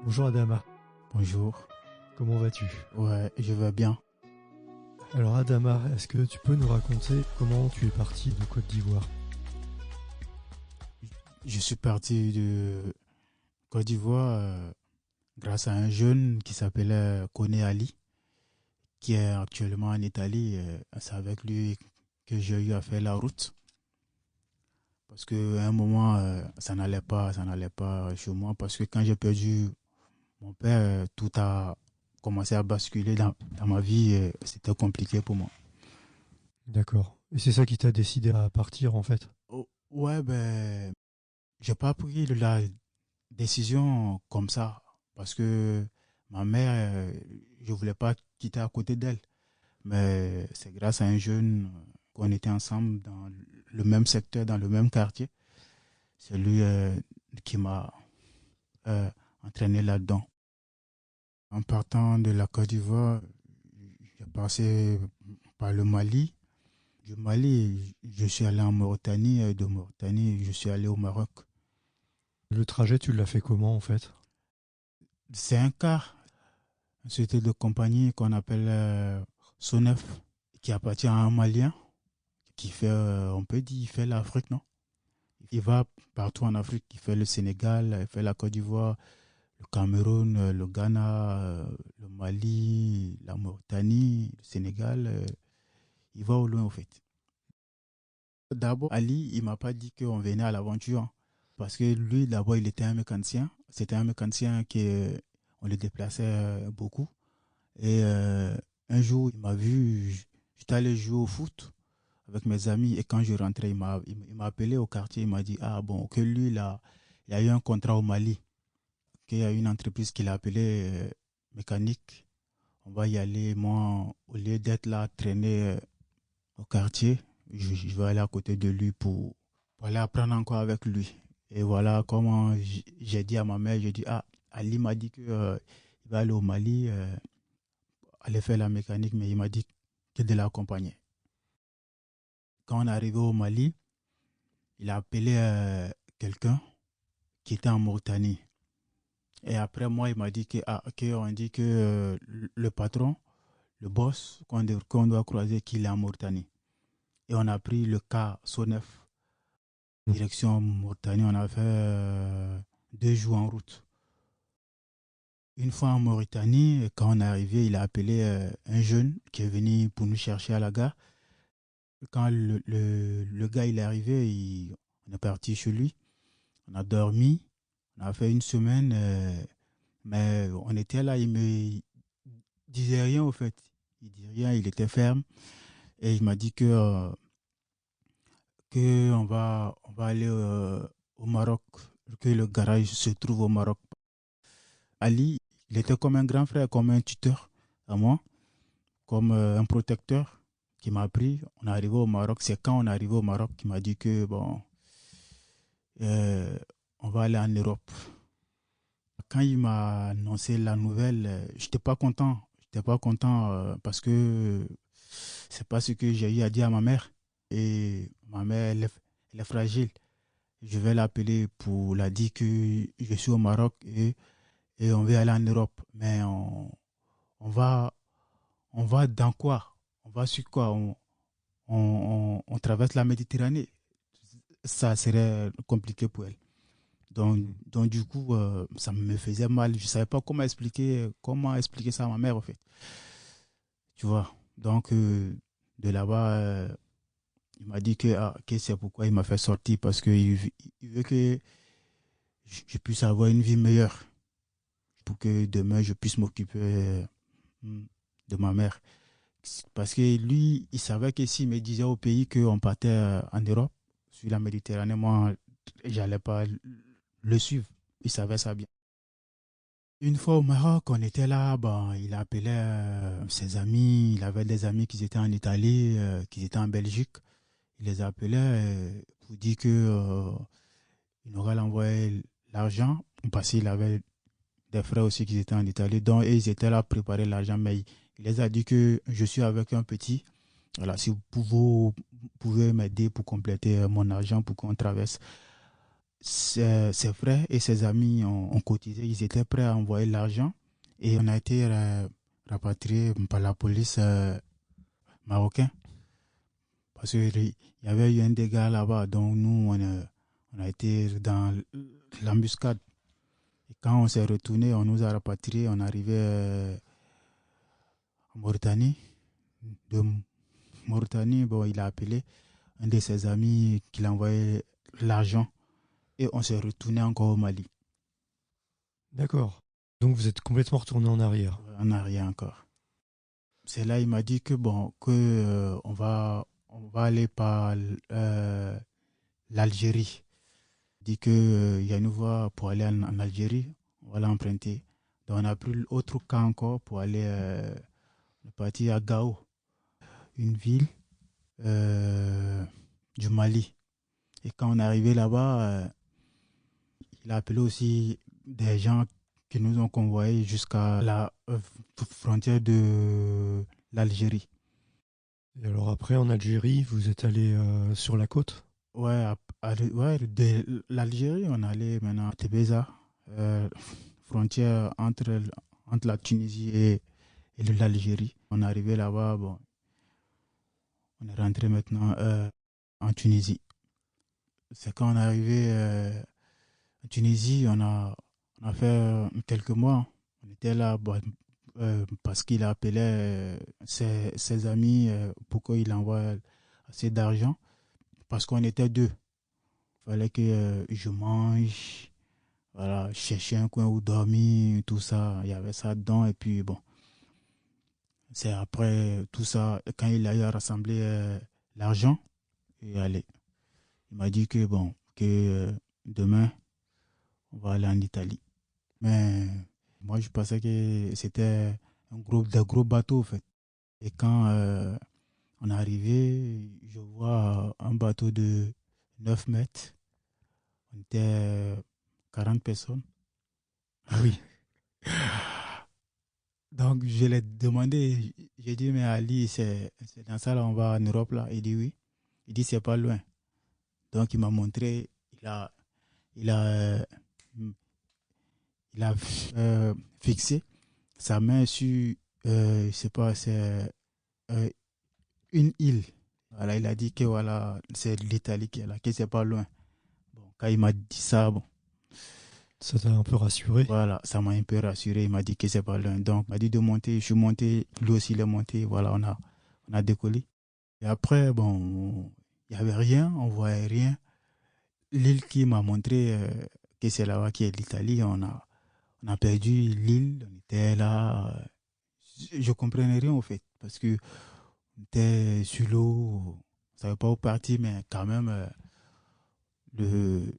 Bonjour Adama, Bonjour. comment vas-tu? Ouais, je vais bien. Alors Adama, est-ce que tu peux nous raconter comment tu es parti de Côte d'Ivoire? Je suis parti de Côte d'Ivoire grâce à un jeune qui s'appelait Koné Ali, qui est actuellement en Italie. C'est avec lui que j'ai eu à faire la route. Parce qu'à un moment, ça n'allait pas chez moi. Parce que quand j'ai perdu mon père, tout a commencé à basculer dans ma vie. C'était compliqué pour moi. D'accord. Et c'est ça qui t'a décidé à partir en fait? Oh, ouais, ben, j'ai pas pris la décision comme ça parce que ma mère, je voulais pas quitter à côté d'elle. Mais c'est grâce à un jeune qu'on était ensemble dans le même secteur, dans le même quartier. C'est lui qui m'a euh, entraîné là-dedans. En partant de la Côte d'Ivoire, j'ai passé par le Mali. Du Mali, je suis allé en Mauritanie. Et de Mauritanie, je suis allé au Maroc. Le trajet, tu l'as fait comment en fait? C'est un car. C'était de compagnie qu'on appelle Sonef, qui appartient à un Malien, qui fait, on peut dire, il fait l'Afrique, non? Il va partout en Afrique. Il fait le Sénégal, il fait la Côte d'Ivoire, le Cameroun, le Ghana, le Mali, la Mauritanie, le Sénégal. Il va au loin, en fait. D'abord, Ali, il m'a pas dit qu'on venait à l'aventure. Parce que lui, d'abord, il était un mécanicien. C'était un mécanicien qui, on le déplaçait beaucoup. Et un jour, il m'a vu, j'étais allé jouer au foot avec mes amis. Et quand je rentrais, il m'a appelé au quartier. Il m'a dit, ah bon, que lui, il a eu un contrat au Mali. Qu'il y a une entreprise qui l'a appelé mécanique. On va y aller. Moi, au lieu d'être là, traîner au quartier, je vais aller à côté de lui pour aller apprendre encore avec lui. Et voilà comment j'ai dit à ma mère, j'ai dit, ah, Ali m'a dit que, il va aller au Mali. Aller faire la mécanique, mais il m'a dit que de l'accompagner. Quand on est arrivé au Mali, il a appelé quelqu'un qui était en Mauritanie. Et après moi, il m'a dit que, ah, on dit que le patron, le boss qu'on doit croiser, qu'il est en Mauritanie. Et on a pris le cas Sonef, Hmm. direction Mauritanie. On a fait 2 jours en route. Une fois en Mauritanie, quand on est arrivé, il a appelé un jeune qui est venu pour nous chercher à la gare. Quand le gars il est arrivé, on est parti chez lui. On a dormi. On a fait une semaine. Mais on était là. Il me disait rien au fait. Il dit rien. Il était ferme. Et il m'a dit que on va aller au Maroc. Que le garage se trouve au Maroc. Ali, il était comme un grand frère, comme un tuteur à moi, comme un protecteur qui m'a pris. On est arrivé au Maroc. C'est quand on est arrivé au Maroc qu'il m'a dit que bon, euh, on va aller en Europe. Quand il m'a annoncé la nouvelle, j'étais pas content. J'étais pas content parce que c'est pas ce que j'ai eu à dire à ma mère. Et ma mère, elle est fragile. Je vais l'appeler pour la dire que je suis au Maroc et on veut aller en Europe. Mais on va dans quoi? On va sur quoi? On traverse la Méditerranée. Ça serait compliqué pour elle. Donc du coup, ça me faisait mal. Je ne savais pas comment expliquer ça à ma mère, en fait. Tu vois. Donc, de là-bas, il m'a dit que c'est pourquoi il m'a fait sortir, parce qu'il veut que je puisse avoir une vie meilleure, pour que demain, je puisse m'occuper de ma mère. Parce que lui, il savait que s'il me disait au pays qu'on partait en Europe, sur la Méditerranée, moi, j'allais pas le suivre. Il savait ça bien. Une fois au Maroc, on était là, bon, il appelait ses amis, il avait des amis qui étaient en Italie, qui étaient en Belgique. Il les appelait pour dire que il aurait envoyé l'argent, parce qu'il avait des frères aussi qui étaient en Italie, donc et ils étaient là à préparer l'argent, mais il les a dit que je suis avec un petit. Voilà, si vous pouvez m'aider pour compléter mon argent pour qu'on traverse. ses frères et ses amis ont cotisé, ils étaient prêts à envoyer l'argent et on a été rapatrié par la police marocaine parce qu'il y avait eu un dégât là-bas. Donc nous, on a été dans l'embuscade. Et quand on s'est retourné, on nous a rapatriés, on est arrivé en Mauritanie. De Mauritanie, bon, il a appelé un de ses amis qui l'a envoyé l'argent et on s'est retourné encore au Mali. D'accord. Donc vous êtes complètement retourné en arrière. En arrière encore. C'est là il m'a dit que bon que on va aller par l'Algérie. Il dit que il y a une voie pour aller en Algérie, on va l'emprunter. Donc on a pris l'autre cas encore pour aller partir à Gao, une ville du Mali. Et quand on est arrivé là-bas, il a appelé aussi des gens qui nous ont convoyés jusqu'à la frontière de l'Algérie. Et alors après, en Algérie, vous êtes allé sur la côte? Ouais, ouais, de l'Algérie, on allait maintenant à Tébéza, frontière entre la Tunisie et l'Algérie. On est arrivé là-bas, bon, on est rentré maintenant en Tunisie. C'est quand on est arrivé en Tunisie, on a fait quelques mois. On était là bon, parce qu'il appelait ses amis pour qu'il envoie assez d'argent. Parce qu'on était deux. Il fallait que je mange, voilà, chercher un coin où dormir, tout ça. Il y avait ça dedans. Et puis bon, c'est après tout ça, quand il a eu à rassembler l'argent, et allez, il m'a dit que bon, que demain, on va aller en Italie. Mais moi, je pensais que c'était des gros bateaux, en fait. Et quand on est arrivé, je vois un bateau de 9 mètres. On était 40 personnes. Ah oui. Donc, je l'ai demandé, j'ai dit, mais Ali, c'est dans ça, là, on va en Europe, là. Il dit oui. Il dit, c'est pas loin. Donc, il m'a montré, il a, euh, il a fixé sa main sur, je sais pas, c'est euh, une île. Voilà, il a dit que voilà, c'est l'Italie qui est là, que c'est pas loin. Bon, quand il m'a dit ça, bon, Ça t'a un peu rassuré? voilà, ça m'a un peu rassuré. Il m'a dit que c'est pas loin. Donc, il m'a dit de monter. Je suis monté. Lui aussi, il est monté. Voilà, on a décollé. Et après, bon, il n'y avait rien. On ne voyait rien. L'île qui m'a montré que c'est là-bas qui est l'Italie, on a perdu l'île. On était là. Je ne comprenais rien, au fait. Parce que on était sur l'eau. On ne savait pas où partir, mais quand même, le,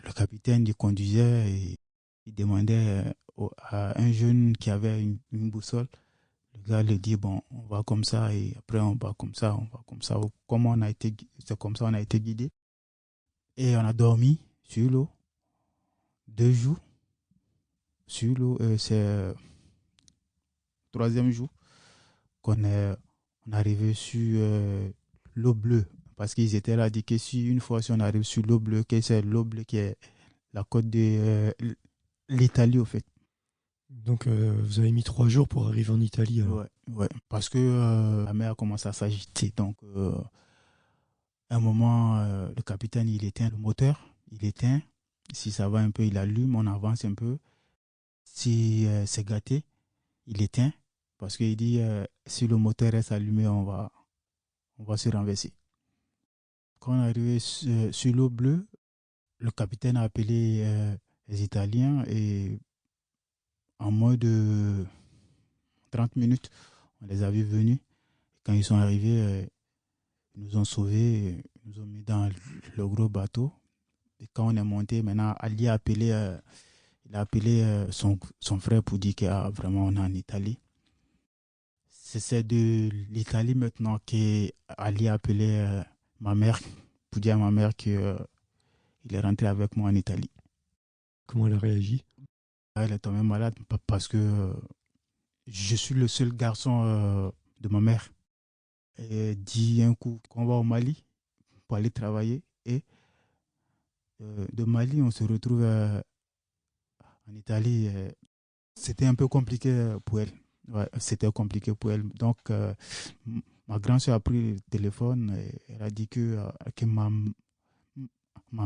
le capitaine il conduisait et il demandait à un jeune qui avait une boussole. Le gars lui dit, bon, on va comme ça et après on va comme ça, on va comme ça. Comment on a été, c'est comme ça on a été guidé. Et on a dormi sur l'eau 2 jours. Sur l'eau, c'est troisième jour qu'on est, on est arrivé sur l'eau bleue. Parce qu'ils étaient là, dit que si une fois si on arrive sur l'eau bleue, que c'est l'eau bleue qui est la côte de l'Italie, au fait. Donc vous avez mis 3 jours pour arriver en Italie alors. Ouais, ouais. Parce que la mer a commencé à s'agiter. Donc, à un moment, le capitaine, il éteint le moteur. Il éteint. Si ça va un peu, il allume. On avance un peu. Si c'est gâté, il éteint. Parce qu'il dit, si le moteur reste allumé, on va se renverser. Quand on est arrivé sur l'eau bleue, le capitaine a appelé les Italiens et en moins de 30 minutes, on les a vus venus. Quand ils sont arrivés, ils nous ont sauvés, ils nous ont mis dans le gros bateau. Et quand on est monté, maintenant, Ali a appelé, il a appelé son frère pour dire que ah, vraiment on est en Italie. C'est de l'Italie maintenant qu'Ali a appelé ma mère pour dire à ma mère qu'il est rentré avec moi en Italie. Comment elle a réagi? Elle est tombée malade parce que je suis le seul garçon de ma mère. Elle dit un coup qu'on va au Mali pour aller travailler et De Mali, on se retrouve en Italie. C'était un peu compliqué pour elle. Ouais, c'était compliqué pour elle. Donc, ma grande soeur a pris le téléphone et elle a dit que ma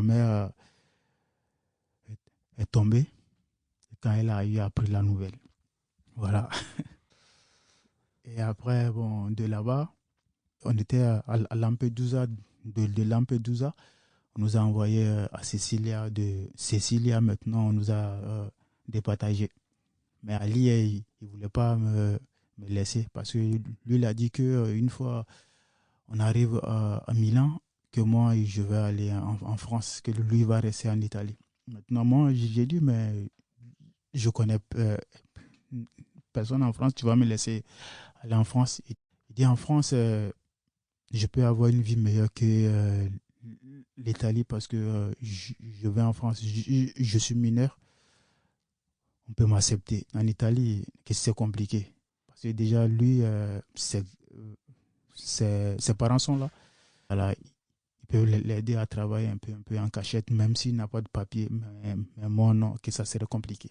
mère est tombée quand elle a eu appris la nouvelle. Voilà. Et après, bon, de là-bas, on était à Lampedusa. De Lampedusa, on nous a envoyé à Cecilia. De Cecilia, maintenant, on nous a départagés. Mais Ali, il ne voulait pas me laisser parce que lui, il a dit qu'une fois on arrive à Milan, que moi, je vais aller en France, que lui va rester en Italie. Maintenant, moi, j'ai dit, mais je connais personne en France, tu vas me laisser aller en France. Il dit, en France, je peux avoir une vie meilleure que l'Italie parce que je vais en France, je suis mineur, on peut m'accepter. En Italie, c'est compliqué. Parce que déjà, lui, ses parents sont là. Voilà, ils peuvent l'aider à travailler un peu en cachette, même s'il n'a pas de papier. Mais moi, non, que ça serait compliqué.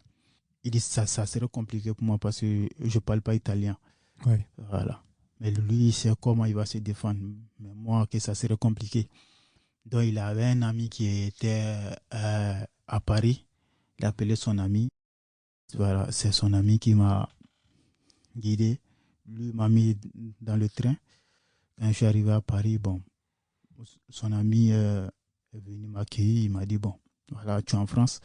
Il dit ça serait compliqué pour moi parce que je ne parle pas italien. Ouais. Voilà. Mais lui, il sait comment il va se défendre. Mais moi, que ça serait compliqué. Donc, il avait un ami qui était à Paris. Il appelait son ami. Voilà, c'est son ami qui m'a guidé. Lui m'a mis dans le train. Quand je suis arrivé à Paris, bon, son ami est venu m'accueillir. Il m'a dit, bon, voilà, tu es en France.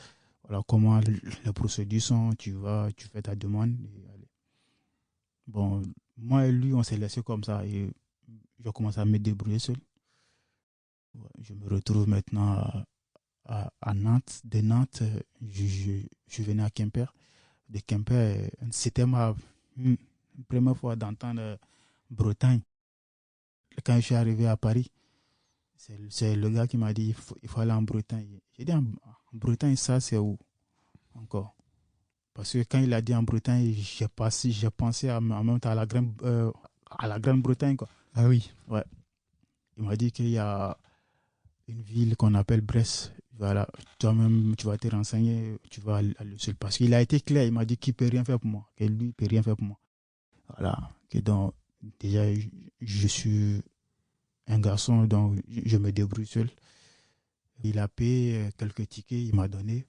Voilà comment les procédures sont. Tu vas, tu fais ta demande. Et allez. Bon, moi et lui, on s'est laissé comme ça. Et je commence à me débrouiller seul. Je me retrouve maintenant à Nantes. De Nantes, je venais à Quimper. De Quimper, c'était ma première fois d'entendre Bretagne. Quand je suis arrivé à Paris, c'est le gars qui m'a dit il faut aller en Bretagne. J'ai dit en Bretagne, ça c'est où encore? Parce que quand il a dit en Bretagne, j'ai pensé en même temps à la Grande-Bretagne, quoi. Ah oui. Ouais. Il m'a dit qu'il y a une ville qu'on appelle Brest. Voilà, toi-même, tu vas te renseigner, tu vas aller seul. Parce qu'il a été clair, il m'a dit qu'il ne peut rien faire pour moi, que lui ne peut rien faire pour moi. Voilà, que donc, déjà, je suis un garçon, donc je me débrouille seul. Il a payé quelques tickets, il m'a donné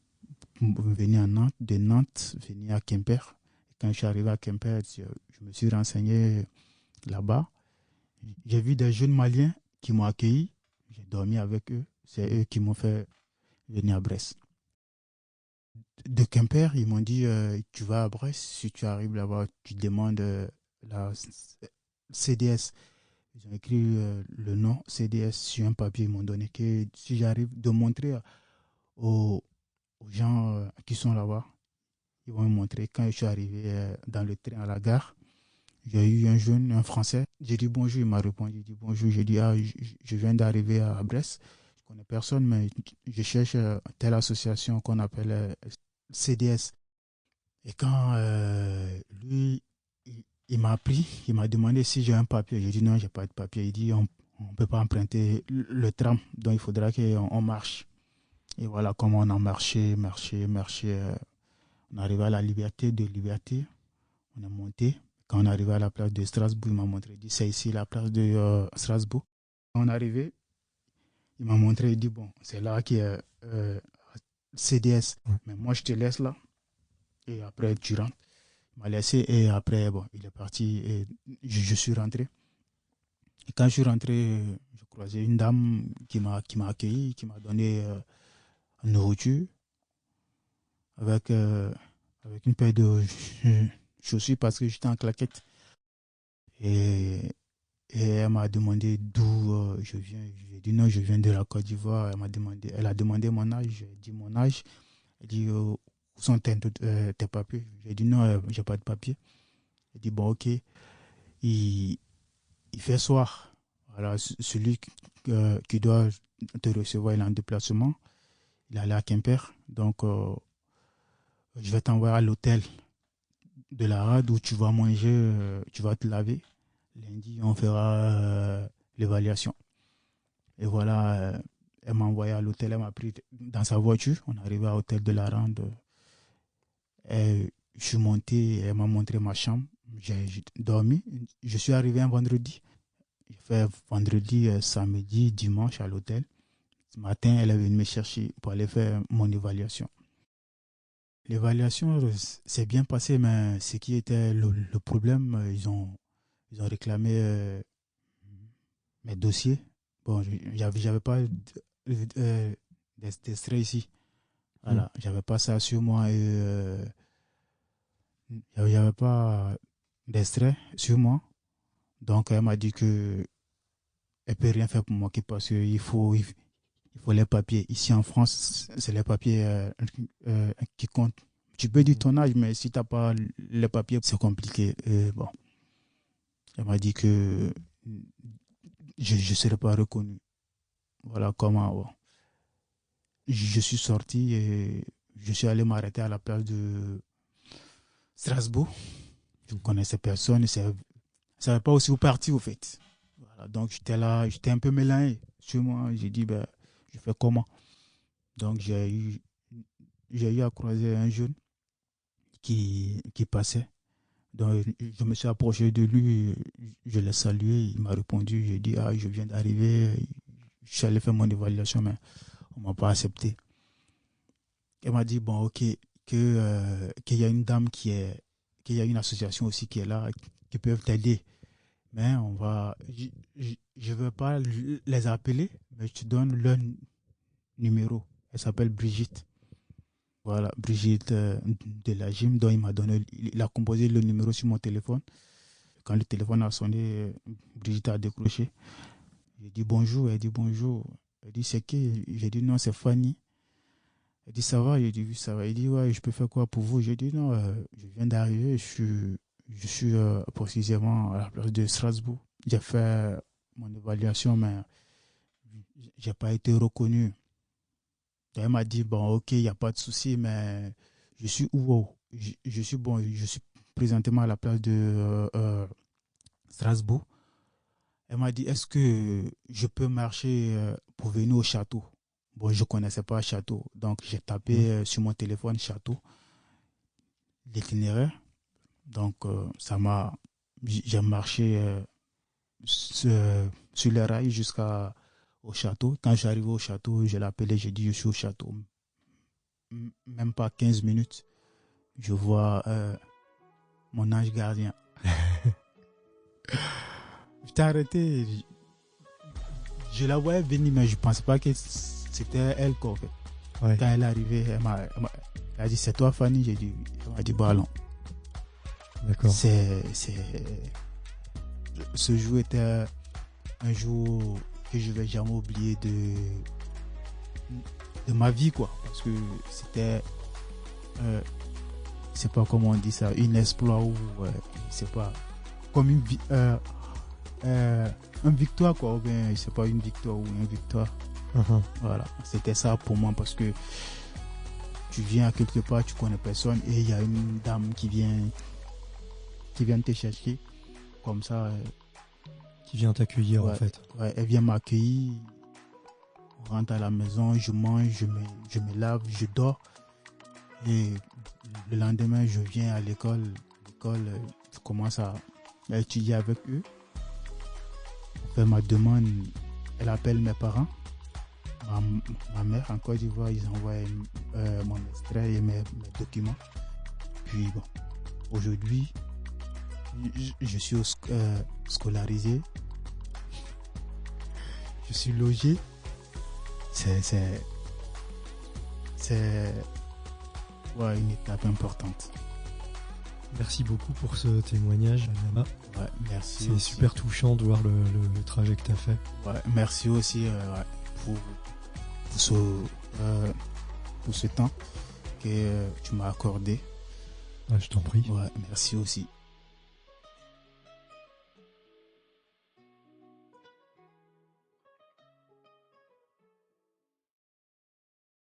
pour venir à Nantes, de Nantes, venir à Quimper. Quand je suis arrivé à Quimper, je me suis renseigné là-bas. J'ai vu des jeunes Maliens qui m'ont accueilli. J'ai dormi avec eux. C'est eux qui m'ont fait venir à Brest. De Quimper, ils m'ont dit tu vas à Brest, si tu arrives là-bas, tu demandes la CDS. Ils ont écrit le nom CDS sur un papier. Ils m'ont donné que si j'arrive de montrer aux, aux gens qui sont là-bas, ils vont me montrer. Quand je suis arrivé dans le train à la gare, j'ai eu un jeune, un Français. J'ai dit bonjour, il m'a répondu. J'ai dit bonjour. J'ai dit je viens d'arriver à Brest. Je connais personne, mais je cherche telle association qu'on appelle CDS. Et quand lui, il m'a appris, il m'a demandé si j'ai un papier. J'ai dit non, j'ai pas de papier. Il dit on ne peut pas emprunter le tram, donc il faudra qu'on marche. Et voilà comment on a marché. On est arrivé à la Liberté, de Liberté, on est monté. Quand on est arrivé à la place de Strasbourg, il m'a montré, il dit c'est ici la place de Strasbourg. Quand on est arrivé, il m'a montré, il dit bon, c'est là qui est CDS. Ouais. Mais moi, je te laisse là. Et après, tu rentres. Il m'a laissé et après, bon, il est parti et je suis rentré. Et quand je suis rentré, je croisais une dame qui m'a accueilli, qui m'a donné une nourriture avec une paire de chaussures parce que j'étais en claquette. Et, et elle m'a demandé d'où je viens. J'ai dit non, je viens de la Côte d'Ivoire. Elle a demandé mon âge. J'ai dit mon âge. Elle dit où sont tes papiers? J'ai dit non, j'ai pas de papiers. Elle dit bon, ok. Il, il fait soir. Voilà, celui qui doit te recevoir, il est en déplacement. Il est allé à Quimper. Donc, je vais t'envoyer à l'hôtel de la rade où tu vas manger, tu vas te laver. Lundi, on fera l'évaluation. Et voilà, Elle m'a envoyé à l'hôtel, elle m'a pris dans sa voiture. On est arrivé à l'hôtel de la Rande. Et je suis monté, elle m'a montré ma chambre. J'ai dormi. Je suis arrivé un vendredi. J'ai fait vendredi, samedi, dimanche à l'hôtel. Ce matin, elle est venue me chercher pour aller faire mon évaluation. L'évaluation s'est bien passée, mais ce qui était le problème, ils ont réclamé mes dossiers. Bon, j'avais pas d'extrait ici. Voilà, j'avais pas ça sur moi et j'avais pas d'extrait sur moi. Donc, elle m'a dit que elle peut rien faire pour moi parce qu'il faut les papiers. Ici en France, c'est les papiers qui comptent. Tu peux dire ton âge, mais si tu n'as pas les papiers, c'est compliqué. Et bon, elle m'a dit que je ne serais pas reconnu. Voilà comment. Bon. Je suis sorti et je suis allé m'arrêter à la place de Strasbourg. Je ne connaissais personne. Je ne savais pas aussi où partir, au fait. Voilà, donc j'étais là, j'étais un peu mélangé sur moi. J'ai dit, ben, je fais comment? Donc j'ai eu à croiser un jeune qui passait. Donc je me suis approché de lui, je l'ai salué, il m'a répondu, j'ai dit, ah, je viens d'arriver, je suis allé faire mon évaluation, mais on ne m'a pas accepté. Elle m'a dit, bon, ok, qu'il y a une dame qu'il y a une association aussi qui est là, qui peuvent t'aider. Mais je ne veux pas les appeler, mais je te donne leur numéro. Elle s'appelle Brigitte. Voilà, Brigitte de la gym, dont il a composé le numéro sur mon téléphone. Quand le téléphone a sonné, Brigitte a décroché. J'ai dit bonjour, elle dit bonjour. Elle dit c'est qui? J'ai dit non, c'est Fanny. Elle dit ça va? J'ai dit oui, ça va. Elle dit ouais, je peux faire quoi pour vous? J'ai dit non, je viens d'arriver, je suis précisément à la place de Strasbourg. J'ai fait mon évaluation, mais je n'ai pas été reconnu. Elle m'a dit, bon, ok, il n'y a pas de souci, mais je suis où? Je suis présentement à la place de Strasbourg. Elle m'a dit, est-ce que je peux marcher pour venir au château? Bon, je ne connaissais pas le château, donc j'ai tapé sur mon téléphone château, l'itinéraire. Donc, j'ai marché sur les rails jusqu'au château. Quand j'arrive au château, je l'ai appelé, j'ai dit je suis au château. Même pas 15 minutes, je vois mon ange gardien. Je t'ai arrêté, je la voyais venir, mais je ne pensais pas que c'était elle, quoi, en fait. Ouais. Quand elle est arrivée, elle a dit c'est toi Fanny? J'ai dit oui. Elle m'a dit bah non. D'accord. Ce jour était un jour que je ne vais jamais oublier de ma vie, quoi. Parce que c'était, je sais pas comment on dit ça, une exploit ou c'est pas comme une victoire, quoi. Ou bien c'est pas une victoire ou une victoire. Voilà, c'était ça pour moi parce que tu viens à quelque part, tu connais personne et il y a une dame qui vient te chercher comme ça. Qui vient t'accueillir, ouais, en fait. Ouais, elle vient m'accueillir. On rentre à la maison, je mange, je me lave, je dors. Et le lendemain, je viens à l'école. Je commence à étudier avec eux. On fait ma demande. Elle appelle mes parents. Ma mère en Côte d'Ivoire, ils envoient mon extrait et mes documents. Puis bon, aujourd'hui, je suis scolarisé. Je suis logé. C'est une étape importante. Merci beaucoup pour ce témoignage, Adama. Ouais, merci. C'est aussi super touchant de voir le trajet que tu as fait. Ouais, merci aussi pour ce temps que tu m'as accordé. Ouais, je t'en prie. Ouais, merci aussi.